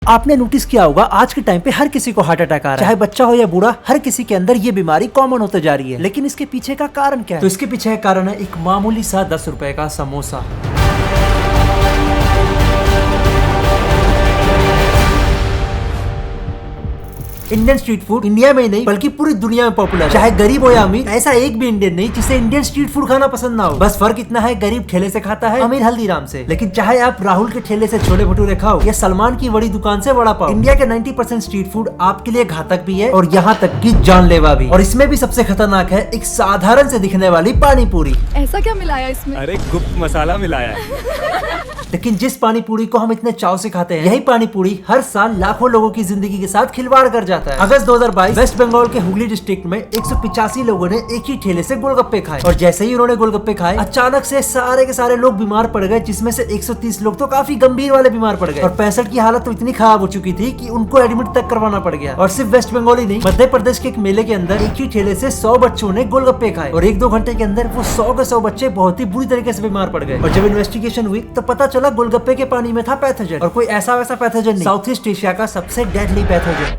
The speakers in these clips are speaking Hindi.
आपने नोटिस किया होगा आज के टाइम पे हर किसी को हार्ट अटैक आ रहा है, चाहे बच्चा हो या बूढ़ा, हर किसी के अंदर ये बीमारी कॉमन होते जा रही है। लेकिन इसके पीछे का कारण क्या है? तो इसके पीछे का कारण है एक मामूली सा 10 रुपए का samosa. Indian street food India में ही नहीं बल्कि पूरी दुनिया में पॉपुलर है। चाहे गरीब हो या अमीर, ऐसा एक भी इंडियन नहीं जिसे इंडियन स्ट्रीट फूड खाना पसंद ना हो। बस फर्क इतना है, गरीब ठेले से खाता है, अमीर हल्दीराम से। लेकिन चाहे आप राहुल के ठेले से छोले भटूरे खाओ या सलमान की बड़ी दुकान से वड़ा पाओ, इंडिया के 90% स्ट्रीट फूड आपके लिए घातक भी है और यहाँ तक की जानलेवा भी। और इसमें भी सबसे खतरनाक है एक साधारण से दिखने वाली पानी पूरी। ऐसा क्या मिलाया इसमें? अरे गुप्त मसाला मिलाया है। लेकिन जिस पानी पूरी को हम इतने चाव से खाते हैं, यही पानी पूरी हर साल लाखों लोगों की जिंदगी के साथ खिलवाड़ कर जाता है। अगस्त 2022 वेस्ट बंगाल के हुगली डिस्ट्रिक्ट में 185 लोगों ने एक ही ठेले से गोलगप्पे खाए और जैसे ही उन्होंने गोलगप्पे खाए, अचानक से सारे के सारे लोग बीमार पड़ गए, जिसमें से 130 लोग तो काफी गंभीर वाले बीमार पड़ गए और 65 की हालत तो इतनी खराब हो चुकी थी कि उनको एडमिट तक करवाना पड़ गया। और सिर्फ वेस्ट बंगाल ही नहीं, मध्य प्रदेश के एक मेले के अंदर एक ही ठेले से 100 बच्चों ने गोलगप्पे खाए और 1-2 घंटे के अंदर वो 100 के 100 बच्चे बहुत ही बुरी तरीके से बीमार पड़ गए। और जब इन्वेस्टिगेशन हुई तो पता चला गोलगप्पे के पानी में था पैथोजन, और कोई ऐसा वैसा पैथोजन नहीं, साउथ ईस्ट एशिया का सबसे डेडली पैथोजन।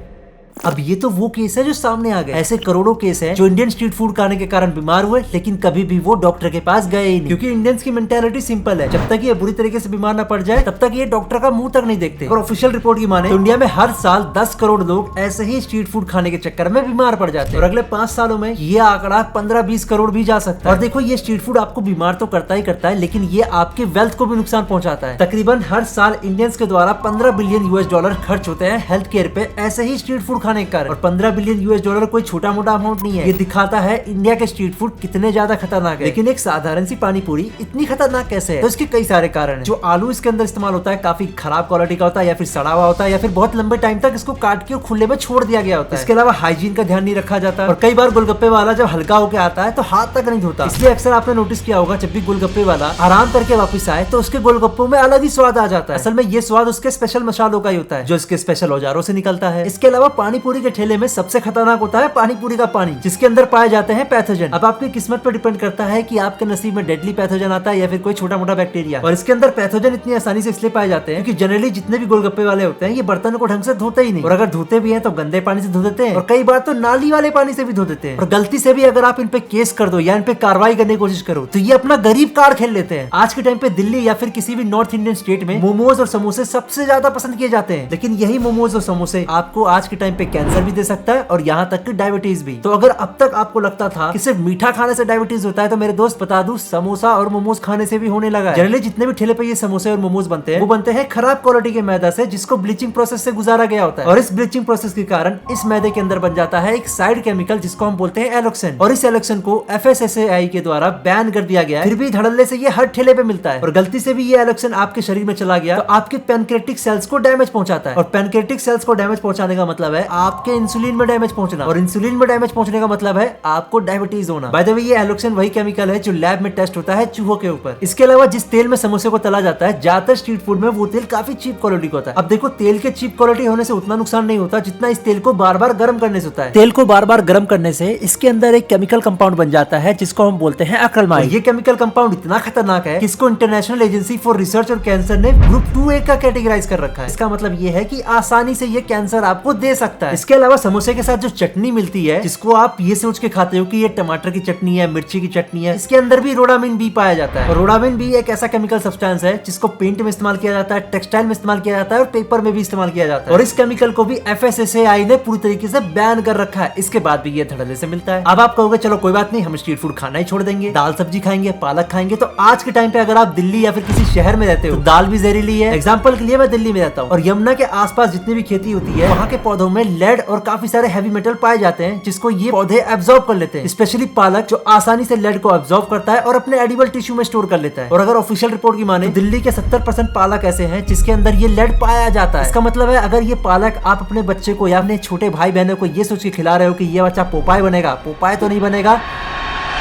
अब ये तो वो केस है जो सामने आ गए। ऐसे करोड़ों केस हैं जो इंडियन स्ट्रीट फूड खाने के कारण बीमार हुए, लेकिन कभी भी वो डॉक्टर के पास गए ही नहीं, क्योंकि इंडियंस की मेंटालिटी सिंपल है, जब तक ये बुरी तरीके से बीमार न पड़ जाए तब तक ये डॉक्टर का मुंह तक नहीं देखते। और ऑफिशियल रिपोर्ट की माने तो इंडिया में हर साल 10 करोड़ लोग ऐसे ही स्ट्रीट फूड खाने के चक्कर में बीमार पड़ जाते हैं और अगले 5 सालों में ये आंकड़ा 15-20 करोड़ भी जा सकता है। और देखो, ये स्ट्रीट फूड आपको बीमार तो करता ही करता है, लेकिन ये आपके वेल्थ को भी नुकसान पहुंचाता है। तकरीबन हर साल इंडियंस के द्वारा $15 बिलियन खर्च होते हैं हेल्थ केयर पे ऐसे ही स्ट्रीट फूड खाने के कारण। और $15 बिलियन कोई छोटा मोटा अमाउंट नहीं है। ये दिखाता है इंडिया के स्ट्रीट फूड कितने ज्यादा खतरनाक है। लेकिन एक साधारण सी पानी पूरी इतनी खतरनाक कैसे है? तो इसके कई सारे कारण हैं। जो आलू इसके अंदर इस्तेमाल होता है काफी खराब क्वालिटी का होता है, या फिर सड़ा हुआ होता है, या फिर बहुत लंबे टाइम तक इसको काट के खुले में छोड़ दिया गया होता है। इसके अलावा हाइजीन का ध्यान नहीं रखा जाता और कई बार गोलगप्पे वाला जब हल्का होकर आता है तो हाथ तक नहीं धोता। इसलिए अक्सर आपने नोटिस किया होगा, जब भी गोलगप्पे वाला आराम करके वापस आए तो उसके गोलगप्पों में अलग ही स्वाद आ जाता है। असल में ये स्वाद उसके स्पेशल मसालों का ही होता है जो इसके स्पेशल औजारों से निकलता है। इसके अलावा पानी पूरी के ठेले में सबसे खतरनाक होता है पानी पूरी का पानी, जिसके अंदर पाए जाते हैं पैथोजन। अब आपकी किस्मत पर डिपेंड करता है कि आपके नसीब में डेडली पैथोजन आता है या फिर कोई छोटा मोटा बैक्टीरिया। और इसके अंदर पैथोजन इतनी आसानी से इसलिए पाए जाते हैं क्योंकि जनरली जितने भी गोलगप्पे वाले होते हैं ये बर्तनों को ढंग से धोते ही नहीं, और अगर धोते भी हैं तो गंदे पानी से धो देते हैं और कई बार तो नाली वाले पानी से भी धो देते हैं। और गलती से भी अगर आप इन पे केस कर दो या इन पे कार्रवाई करने की कोशिश करो तो ये अपना गरीब कार्ड खेल लेते हैं। आज के टाइम पे दिल्ली या फिर किसी भी नॉर्थ इंडियन स्टेट में मोमोज और समोसे सबसे ज्यादा पसंद किए जाते हैं, लेकिन यही मोमोज और समोसे आपको आज के टाइम पे कैंसर भी दे सकता है और यहाँ तक कि डायबिटीज भी। तो अगर अब तक आपको लगता था कि सिर्फ मीठा खाने से डायबिटीज होता है तो मेरे दोस्त बता दूं, समोसा और मोमोज खाने से भी होने लगा है। जनरली जितने भी ठेले पे ये समोसे और मोमोज बनते हैं वो बनते हैं खराब क्वालिटी के मैदा से, जिसको ब्लीचिंग प्रोसेस से गुजारा गया होता है। और इस ब्लीचिंग प्रोसेस के कारण इस मैदे के अंदर बन जाता है एक साइड केमिकल जिसको हम बोलते हैं एलोक्सिन, और इस एलोक्सिन को FSSAI के द्वारा बैन कर दिया गया है। फिर भी धड़ल्ले से ये हर ठेले पे मिलता है और गलती से भी ये एलोक्सिन आपके शरीर में चला गया तो आपके पैनक्रेटिक सेल्स को डैमेज पहुंचाता है। और पैनक्रेटिक सेल्स को डैमेज पहुंचाने का मतलब है आपके इंसुलिन में डैमेज पहुंचना, और इंसुलिन में डैमेज पहुंचने का मतलब है आपको डायबिटीज होना। बाय द वे, ये एलोक्सिन वही केमिकल है जो लैब में टेस्ट होता है चूहों के ऊपर। इसके अलावा जिस तेल में समोसे को तला जाता है, ज्यादातर स्ट्रीट फूड में वो तेल काफी चीप क्वालिटी का होता है। अब देखो, तेल के चीप क्वालिटी होने से उतना नुकसान नहीं होता जितना इस तेल को बार बार गर्म करने से होता है। तेल को बार बार गर्म करने से इसके अंदर एक केमिकल कंपाउंड बन जाता है जिसको हम बोलते हैं अक्रलमाइड। ये केमिकल कंपाउंड इतना खतरनाक है कि इसको इंटरनेशनल एजेंसी फॉर रिसर्च और कैंसर ने ग्रुप 2A का कैटेगराइज कर रखा है। इसका मतलब ये है कि आसानी से ये कैंसर आपको दे सकता है। इसके अलावा समोसे के साथ जो चटनी मिलती है, जिसको आप ये सोच के खाते हो कि ये टमाटर की चटनी है, मिर्ची की चटनी है, इसके अंदर भी रोडामिन बी पाया जाता है। और रोडामिन बी एक ऐसा केमिकल सब्सटेंस है जिसको पेंट में इस्तेमाल किया जाता है, टेक्सटाइल में इस्तेमाल किया जाता है और पेपर में भी इस्तेमाल किया जाता है। और इस केमिकल को भी FSSAI ने पूरी तरीके से बैन कर रखा है। इसके बाद भी ये धड़ल्ले से मिलता है। अब आप कहोगे चलो कोई बात नहीं, हम स्ट्रीट फूड खाना ही छोड़ देंगे, दाल सब्जी खाएंगे, पालक खाएंगे। तो आज के टाइम पे अगर आप दिल्ली या फिर किसी शहर में रहते हो तो दाल भी जहरीली है। एग्जाम्पल के लिए मैं दिल्ली में रहता हूँ और यमुना के आसपास जितनी भी खेती होती है वहाँ के पौधों में लेड और काफी सारे हैवी मेटल पाए जाते हैं, जिसको ये पौधे एब्जॉर्ब कर लेते हैं। स्पेशली पालक, जो आसानी से लेड को एब्जॉर्ब करता है और अपने एडिबल टिश्यू में स्टोर कर लेता है। और अगर ऑफिशियल रिपोर्ट की माने तो दिल्ली के 70% पालक ऐसे हैं जिसके अंदर ये लेड पाया जाता है। इसका मतलब है अगर ये पालक आप अपने बच्चे को या अपने छोटे भाई बहनों को ये सोच के खिला रहे हो कि ये बच्चा पोपाय बनेगा, पोपाय तो नहीं बनेगा,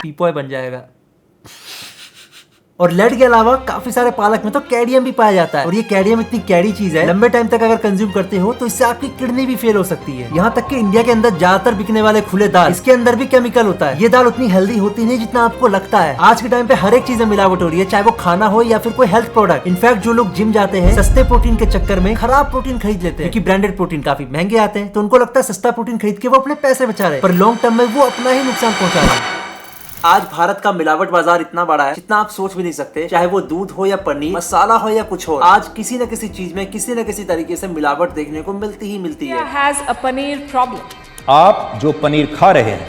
पीपोय बन जाएगा। और लेड के अलावा काफी सारे पालक में तो कैडमियम भी पाया जाता है, और ये कैडमियम इतनी कैडी चीज है, लंबे टाइम तक अगर कंज्यूम करते हो तो इससे आपकी किडनी भी फेल हो सकती है। यहाँ तक कि इंडिया के अंदर ज्यादातर बिकने वाले खुले दाल, इसके अंदर भी केमिकल होता है। ये दाल उतनी हेल्दी होती नहीं जितना आपको लगता है। आज के टाइम पे हर एक चीज में मिलावट हो रही है, चाहे वो खाना हो या फिर कोई हेल्थ प्रोडक्ट। इनफैक्ट जो लोग जिम जाते हैं सस्ते प्रोटीन के चक्कर में खराब प्रोटीन खरीद लेते हैं, क्योंकि ब्रांडेड प्रोटीन काफी महंगे आते हैं, तो उनको लगता है सस्ता प्रोटीन खरीद के वो अपने पैसे बचा रहे हैं, पर लॉन्ग टर्म में वो अपना ही नुकसान पहुंचा रहे हैं। आज भारत का मिलावट बाजार इतना बड़ा है जितना आप सोच भी नहीं सकते, चाहे वो दूध हो या पनीर, मसाला हो या कुछ हो। आज किसी न किसी चीज में किसी न किसी तरीके से मिलावट देखने को मिलती ही मिलती है। has a paneer problem. आप जो पनीर खा रहे हैं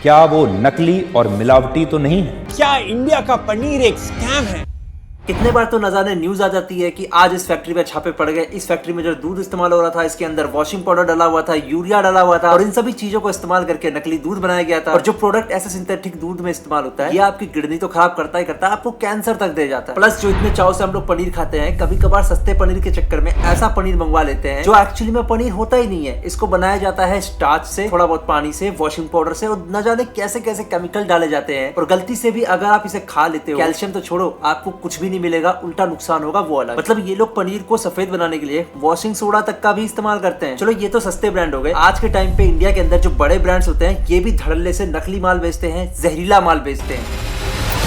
क्या वो नकली और मिलावटी तो नहीं है? क्या इंडिया का पनीर एक स्कैम है? कितने बार तो नजारे न्यूज आ जाती है कि आज इस फैक्ट्री में छापे पड़ गए, इस फैक्ट्री में जो दूध इस्तेमाल हो रहा था इसके अंदर वॉशिंग पाउडर डाला हुआ था, यूरिया डाला हुआ था, और इन सभी चीजों को इस्तेमाल करके नकली दूध बनाया गया था। और जो प्रोडक्ट ऐसे सिंथेटिक दूध में इस्तेमाल होता है ये आपकी किडनी तो खराब करता ही करता है, आपको कैंसर तक दे जाता है। प्लस जो इतने चाव से हम लोग पनीर खाते हैं, कभी कभार सस्ते पनीर के चक्कर में ऐसा पनीर मंगवा लेते हैं जो एक्चुअली में पनीर होता ही नहीं है। इसको बनाया जाता है स्टार्च से, थोड़ा बहुत पानी से, वॉशिंग पाउडर से, और न जाने कैसे कैसे केमिकल डाले जाते हैं। और गलती से भी अगर आप इसे खा लेते हो, कैल्शियम तो छोड़ो आपको कुछ भी नहीं मिलेगा, उल्टा नुकसान होगा वो अलग। मतलब ये लोग पनीर को सफेद बनाने के लिए वॉशिंग सोडा तक का भी इस्तेमाल करते हैं। चलो ये तो सस्ते ब्रांड हो गए। आज के टाइम पे इंडिया के अंदर जो बड़े ब्रांड्स होते हैं ये भी धड़ल्ले से नकली माल बेचते हैं, जहरीला माल बेचते हैं।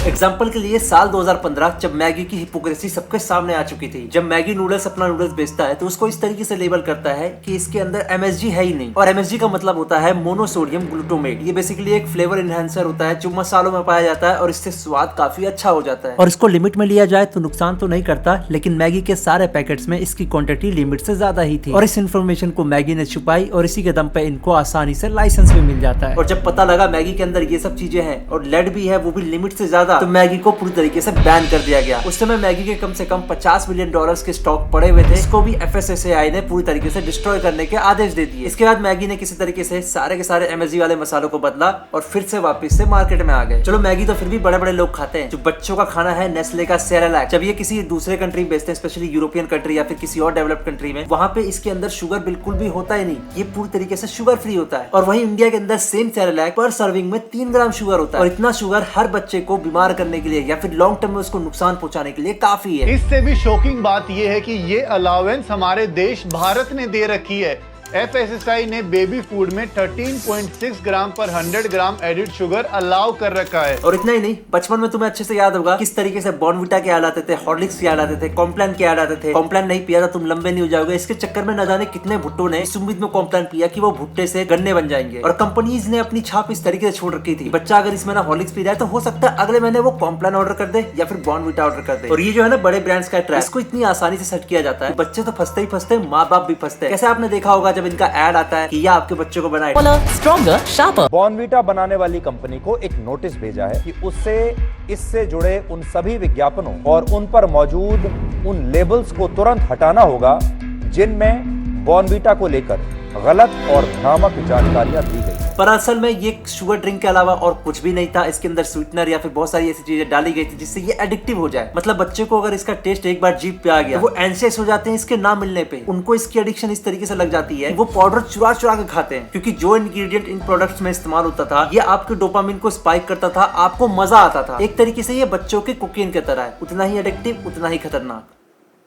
एग्जाम्पल के लिए साल 2015 जब मैगी की हिपोक्रेसी सबके सामने आ चुकी थी। जब मैगी नूडल्स अपना नूडल्स बेचता है तो उसको इस तरीके से लेबल करता है कि इसके अंदर MSG है ही नहीं, और MSG का मतलब होता है मोनोसोडियम ग्लूटामेट। ये बेसिकली एक फ्लेवर एनहांसर होता है जो मसालों में पाया जाता है और इससे स्वाद काफी अच्छा हो जाता है। और इसको लिमिट में लिया जाए तो नुकसान तो नहीं करता, लेकिन मैगी के सारे पैकेट्स में इसकी क्वांटिटी लिमिट से ज्यादा ही थी, और इस इन्फॉर्मेशन को मैगी ने छुपाई और इसी के दम पे इनको आसानी से लाइसेंस भी मिल जाता है। और जब पता लगा मैगी के अंदर ये सब चीजें हैं और लेड भी है वो भी लिमिट से ज्यादा, तो मैगी को पूरी तरीके से बैन कर दिया गया। उस समय मैगी के कम से कम $50 बिलियन के स्टॉक पड़े हुए थे, इसको भी FSSAI ने पूरी तरीके से डिस्ट्रॉय करने के आदेश दे दिए। इसके बाद मैगी ने किसी तरीके से सारे के सारे MSG वाले मसालों को बदला और फिर से वापस से मार्केट में आ गए। चलो मैगी तो फिर भी बड़े बड़े लोग खाते हैं। जो बच्चों का खाना है नेस्ले का सेरेलैक, जब ये किसी दूसरे कंट्री में बेचते हैं, स्पेशली यूरोपियन कंट्री या फिर किसी और डेवलप्ड कंट्री में, वहाँ पे इसके अंदर शुगर बिल्कुल भी होता ही नहीं, ये पूरी तरीके से शुगर फ्री होता है। और वहीं इंडिया के अंदर सेम सेरेलैक पर सर्विंग में 3 ग्राम शुगर होता है, और इतना शुगर हर बच्चे को बीमार करने के लिए या फिर लॉन्ग टर्म में उसको नुकसान पहुंचाने के लिए काफी है। इससे भी शॉकिंग बात यह है कि ये अलाउंस हमारे देश भारत ने दे रखी है। FSSAI ने बेबी फूड में 13.6 ग्राम पर 100 ग्राम एडिड शुगर अलाउ कर रखा है। और इतना ही नहीं, बचपन में तुम्हें अच्छे से याद होगा किस तरीके से बॉर्नविटा के ऐड आते थे, हॉर्लिक्स के ऐड आते थे, कॉम्प्लान के ऐड आते थे। कॉम्प्लान नहीं पिया था तुम लंबे नहीं हो जाओगे, इसके चक्कर में न जाने कितने भुट्टों ने इस उम्मीद में कॉम्प्लान पिया कि वो भुट्टे से गन्ने बन जाएंगे। और कंपनीज ने अपनी छाप इस तरीके से छोड़ रखी थी, बच्चा अगर इस महीना हॉर्लिक्स पी रहा है तो हो सकता है अगले महीने वो कॉम्प्लान ऑर्डर कर दे या फिर बॉर्नविटा ऑर्डर कर दे। और ये जो है ना बड़े ब्रांड्स का ट्रैप, इसको इतनी आसानी से सेट किया जाता है, बच्चे तो फंसते ही फंसते, माँ बाप भी फंसते हैं। कैसे आपने देखा होगा जब इनका ऐड आता है कि या आपके बच्चों को बनाए स्ट्रॉन्गर शार्पर। बॉर्नवीटा बनाने वाली कंपनी को एक नोटिस भेजा है कि उससे इससे जुड़े उन सभी विज्ञापनों और उन पर मौजूद उन लेबल्स को तुरंत हटाना होगा जिनमें बॉर्नवीटा को लेकर गलत और भ्रामक जानकारियां दी गई। पर असल में ये शुगर ड्रिंक के अलावा और कुछ भी नहीं था। इसके अंदर स्वीटनर या फिर बहुत सारी ऐसी चीजें डाली गई थी जिससे ये एडिक्टिव हो जाए। मतलब बच्चे को अगर इसका टेस्ट एक बार जीभ पे आ गया तो वो एंशियस हो जाते हैं इसके ना मिलने पे। उनको इसकी एडिक्शन इस तरीके से लग जाती है वो पाउडर चुरा चुरा के खाते हैं, क्योंकि जो इंग्रेडिएंट इन प्रोडक्ट्स में इस्तेमाल होता था ये आपके डोपामिन को स्पाइक करता था, आपको मजा आता था। एक तरीके से ये बच्चों के कोकीन की तरह है, उतना ही एडिक्टिव उतना ही खतरनाक।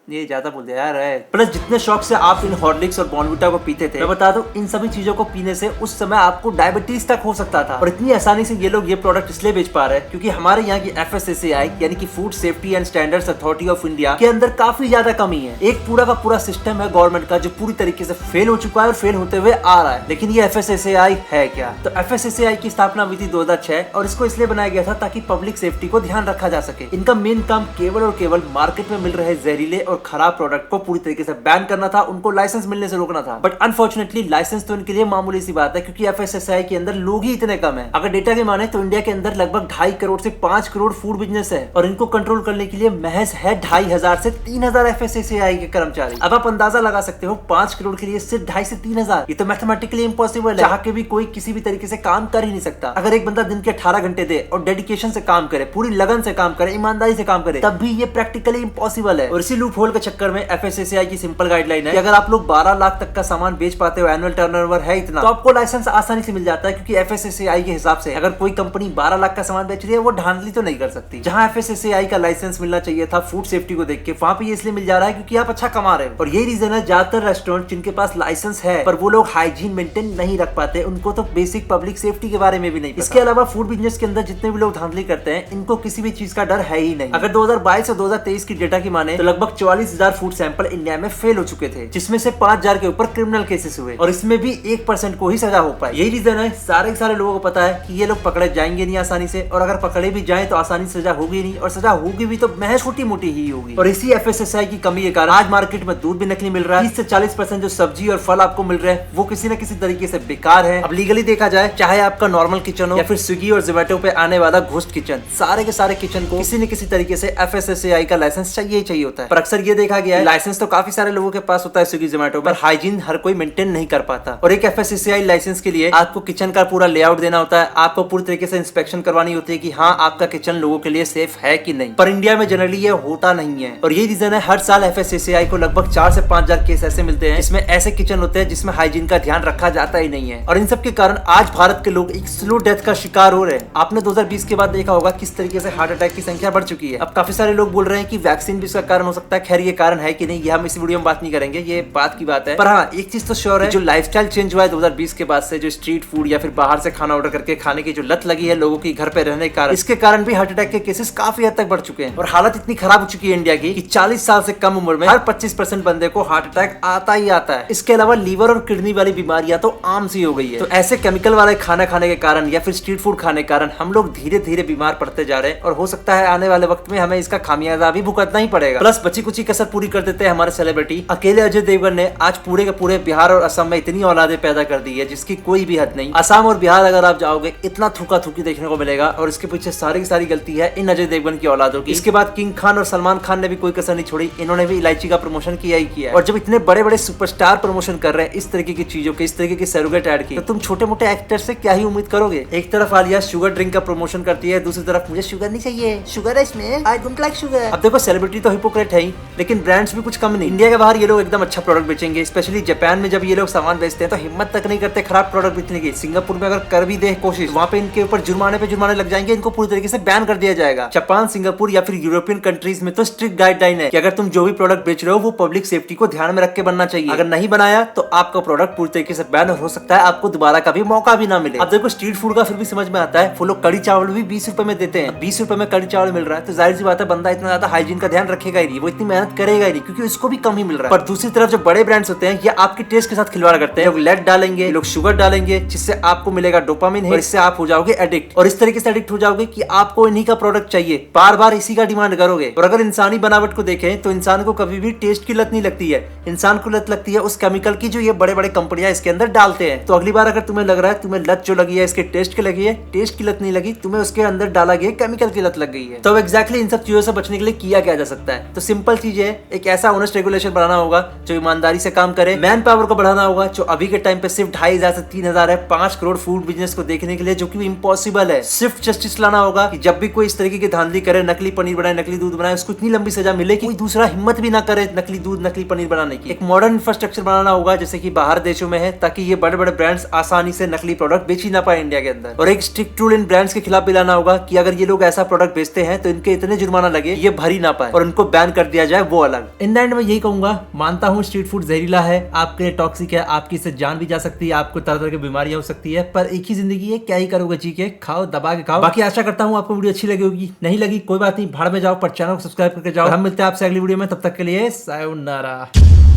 ये ज्यादा बोल दिया यार है। प्लस जितने शौक से आप इन हॉर्लिक्स और बॉर्नविटा को पीते थे, मैं बता दूं इन सभी चीजों को पीने से उस समय आपको डायबिटीज तक हो सकता था। और इतनी आसानी से ये लोग ये प्रोडक्ट इसलिए बेच पा रहे हैं क्योंकि हमारे यहाँ की FSSAI यानी कि food safety and standards authority of India के अंदर काफी ज्यादा कमी है। एक पूरा का पूरा सिस्टम है गवर्नमेंट का जो पूरी तरीके से फेल हो चुका है और फेल होते हुए आ रहा है। लेकिन ये FSSAI है क्या? तो FSSAI की स्थापना हुई थी 2006 और इसको इसलिए बनाया गया था ताकि पब्लिक सेफ्टी को ध्यान रखा जा सके। इनका मेन काम केवल और केवल मार्केट में मिल रहे जहरीले और खराब प्रोडक्ट को पूरी तरीके से बैन करना था, उनको लाइसेंस मिलने से रोकना था। बट अनफॉर्चुनेटली लाइसेंस तो इनके लिए मामूली सी बात है क्योंकि FSSAI के अंदर लोग ही इतने कम हैं। अगर डेटा के माने तो इंडिया के अंदर लगभग 2.5 करोड़ से 5 करोड़ फूड बिजनेस है और इनको कंट्रोल करने के लिए महज है 2,500 से 3,000 FSSAI के कर्मचारी। अब आप अंदाजा लगा सकते हो 5 करोड़ के लिए सिर्फ 2.5 से 3,000, ये तो मैथमेटिकली इम्पॉसिबल है। चाह के भी कोई किसी भी तरीके से काम कर ही नहीं सकता। अगर एक बंदा दिन के 18 घंटे दे और डेडिकेशन से काम करे, पूरी लगन से काम करे, ईमानदारी से काम करे, तब भी ये प्रैक्टिकली इम्पॉसिबल है। और इसी लूप होल लूपहोल के चक्कर में FSSAI की सिंपल गाइडलाइन है कि अगर आप लोग 12 लाख तक का सामान बेच पाते हो, एनुअल टर्नओवर है इतना, तो आपको लाइसेंस आसानी से मिल जाता है। क्योंकि FSSAI के हिसाब से अगर कोई कंपनी 12 लाख का सामान बेच रही है, वो धांधली तो नहीं कर सकती। जहां FSSAI का लाइसेंस मिलना चाहिए था फूड सेफ्टी को देख के, वहां पे ये इसलिए मिल जा रहा है क्योंकि आप अच्छा कमा रहे हो। और यही रीजन है ज्यादातर रेस्टोरेंट जिनके पास लाइसेंस है पर वो लोग हाइजीन मेंटेन नहीं रख पाते, उनको तो बेसिक पब्लिक सेफ्टी के बारे में भी नहीं पता। इसके अलावा फूड बिजनेस के अंदर जितने भी लोग धांधली करते हैं, इनको किसी भी चीज का डर है ही नहीं। अगर 2022 और 2023 की डेटा की माने तो लगभग 44,000 फूड सैंपल इंडिया में फेल हो चुके थे, जिसमें से 5,000 के ऊपर क्रिमिनल केसेस हुए और इसमें भी 1% को ही सजा हो पाई। यही रीजन है सारे के सारे लोगों को पता है कि ये लोग पकड़े जाएंगे नहीं आसानी से, और अगर पकड़े भी जाए तो आसानी से सजा होगी नहीं, और सजा होगी भी तो महज छोटी मोटी ही होगी। और इसी FSSAI की कमी के कारण आज मार्केट में दूध भी नकली मिल रहा है। 30 से 40% जो सब्जी और फल आपको मिल रहे हैं वो किसी न किसी तरीके से बेकार है। अब लीगली देखा जाए, चाहे आपका नॉर्मल किचन हो या फिर स्विगी और जोमेटो पे आने वाला घोस्ट किचन, सारे के सारे किचन को किसी न किसी तरीके से FSSAI का लाइसेंस चाहिए ही चाहिए होता है। पर अक्सर ये देखा गया है लाइसेंस तो काफी सारे लोगों के पास होता है स्विगी जोमेटो, पर हाइजीन हर कोई मेंटेन नहीं कर पाता। और एक FSSAI लाइसेंस के लिए आपको किचन का पूरा लेआउट देना होता है, आपको पूरी तरीके से इंस्पेक्शन करवानी होती है कि हाँ आपका किचन लोगों के लिए सेफ है कि नहीं। पर इंडिया में जनरली ये होता नहीं है, और यही रीजन है हर साल FSSAI को लगभग 4 से 5,000 केस ऐसे मिलते हैं जिसमें ऐसे किचन होते हैं जिसमें हाइजीन का ध्यान रखा जाता ही नहीं है। और इन सब के कारण आज भारत के लोग एक स्लो डेथ का शिकार हो रहे हैं। आपने 2020 के बाद देखा होगा किस तरीके से हार्ट अटैक की संख्या बढ़ चुकी है। अब काफी सारे लोग बोल रहे हैं कि वैक्सीन भी इसका कारण हो सकता है। खैर ये कारण है कि नहीं, ये हम इस वीडियो में बात नहीं करेंगे, ये बात की बात है। पर हाँ, एक चीज तो श्योर है, जो लाइफस्टाइल चेंज हुआ है 2020 के बाद से, जो स्ट्रीट फूड या फिर बाहर से खाना ऑर्डर करके खाने की जो लत लगी है लोगों की घर पे रहने के कारण, इसके कारण भी हार्ट अटैक के केसेस काफी हद तक बढ़ चुके हैं। और हालत इतनी खराब हो चुकी है इंडिया की कि 40 साल से कम उम्र में हर 25% बंदे को हार्ट अटैक आता ही आता है। इसके अलावा लीवर और किडनी वाली बीमारियां तो आम सी हो गई है। तो ऐसे केमिकल वाले खाना खाने के कारण या फिर स्ट्रीट फूड खाने के कारण हम लोग धीरे धीरे बीमार पड़ते जा रहे हैं, और हो सकता है आने वाले वक्त में हमें इसका खामियाजा भी भुगतना ही पड़ेगा। प्लस बची कुची कसर पूरी कर देते हैं हमारे सेलिब्रिटी। अकेले अजय देवगन ने आज पूरे के पूरे बिहार और असम में इतनी औलादे पैदा कर दी है जिसकी कोई भी हद नहीं। असम और बिहार अगर आप जाओगे, इतना थूका थूकी देखने को मिलेगा, और इसके पीछे सारी की सारी गलती है इन अजय देवगन की औलादों की। इसके बाद किंग खान और सलमान खान ने भी कोई कसर नहीं छोड़ी, इन्होंने भी इलायची का प्रमोशन किया ही किया। और जब इतने बड़े बड़े सुपरस्टार प्रमोशन कर रहे हैं इस तरीके की चीजों के, इस तरीके की सरोगेट ऐड की, तो तुम छोटे मोटे एक्टर से क्या ही उम्मीद करोगे। एक तरफ आलिया शुगर ड्रिंक का प्रमोशन करती है, दूसरी तरफ मुझे शुगर नहीं चाहिए, शुगर है इसमें, आई डोंट लाइक शुगर। अब देखो सेलिब्रिटी तो हिपोक्रेट है ही, लेकिन ब्रांड्स भी कुछ कम नहीं। इंडिया के बाहर ये लोग एकदम अच्छा प्रोडक्ट बेचेंगे, स्पेशली जापान में जब ये लोग सामान बेचते हैं तो हिम्मत तक नहीं करते खराब प्रोडक्ट बेचने की। सिंगापुर में अगर कर भी दे कोशिश, वहाँ पे इनके ऊपर जुर्माने पे जुर्माने लग जाएंगे, इनको पूरी तरीके से बैन कर दिया जाएगा। जापान, सिंगापुर या फिर यूरोपियन कंट्रीज में तो स्ट्रिक्ट गाइडलाइन है कि अगर तुम जो भी प्रोडक्ट बेच रहे हो वो पब्लिक सेफ्टी को ध्यान में रख के बनना चाहिए। अगर नहीं बनाया तो आपका प्रोडक्ट पूरी तरीके से बैन हो सकता है, आपको दोबारा कभी मौका भी ना मिले। अब देखो स्ट्रीट फूड का फिर भी समझ में आता है, वो लोग कड़ी चावल भी 20 रुपए में देते हैं। 20 रुपए में कड़ी चावल मिल रहा है तो जाहिर सी बात है बंदा इतना ज्यादा हाइजीन का ध्यान रखेगा ही नहीं, वो इतनी मेहनत करेगा ही नहीं, क्योंकि उसको भी कम ही मिल रहा है। पर दूसरी तरफ जो बड़े ब्रांड्स होते हैं ये आपके टेस्ट के साथ खिलवाड़ करते हैं। लोग लेड डालेंगे, लोग शुगर डालेंगे, जिससे आपको मिलेगा डोपामिन है, और इससे आप हो जाओगे एडिक्ट, और इस तरीके से एडिक्ट हो जाओगे कि आपको इन्हीं का प्रोडक्ट चाहिए, बार बार इसी का डिमांड करोगे। और अगर इंसानी बनावट को देखें तो इंसान को कभी भी टेस्ट की लत नहीं लगती है, इंसान को लत लगती है उस केमिकल की जो ये बड़े बड़े कंपनियां इसके अंदर डालते हैं। तो अगली बार अगर तुम्हें लग रहा है तुम्हें लत जो लगी है इसके टेस्ट की लगी है, टेस्ट की लत नहीं लगी, तुम्हें उसके अंदर डाला गया केमिकल की लत लग गई है। तो एग्जैक्टली इन सब चीजों से बचने के लिए किया क्या जा सकता है? तो सिंपल चीज है, एक ऐसा ऑनेस्ट रेगुलेशन बनाना होगा जो ईमानदारी से काम करे, मैन पावर को बढ़ाना होगा जो अभी के टाइम पे सिर्फ 2,500 से 3,000 है 5 करोड़ फूड बिजनेस को देखने के लिए, जो कि इम्पॉसिबल है। सिर्फ जस्टिस लाना होगा कि जब भी कोई इस तरीके की धांधली करे, नकली पनीर बनाए, नकली दूध बनाए, उसको इतनी लंबी सजा मिले कि कोई दूसरा हिम्मत भी ना करे नकली दूध नकली पनीर बनाने की। एक मॉडर्न इंफ्रास्ट्रक्चर बनाना होगा जैसे कि बाहर देशों में है, ताकि ये बड़े बड़े ब्रांड्स आसानी से नकली प्रोडक्ट बेच ही ना पाए इंडिया के अंदर। और एक स्ट्रिक्ट रूल इन ब्रांड्स के खिलाफ भी लाना होगा कि अगर ये लोग ऐसा प्रोडक्ट बेचते हैं तो इनके इतने जुर्माना लगे ये भर ही ना पाए, और उनको बैन कर दिया जाए, वो अलग। इन द एंड में यही कहूंगा, मानता हूँ स्ट्रीट फूड जहरीला है, आपके लिए टॉक्सिक है, आपकी इससे जान भी जा सकती है, आपको तरह तरह की बीमारियां हो सकती है, पर एक ही जिंदगी है, क्या ही करोगे जी के, खाओ दबा के खाओ। बाकी आशा करता हूँ आपको वीडियो अच्छी लगी होगी, नहीं लगी कोई बात नहीं, भाड़ में जाओ, पर चैनल को सब्सक्राइब करके जाओ। हम मिलते हैं आपसे अगली वीडियो में, तब तक के लिए सायोनारा।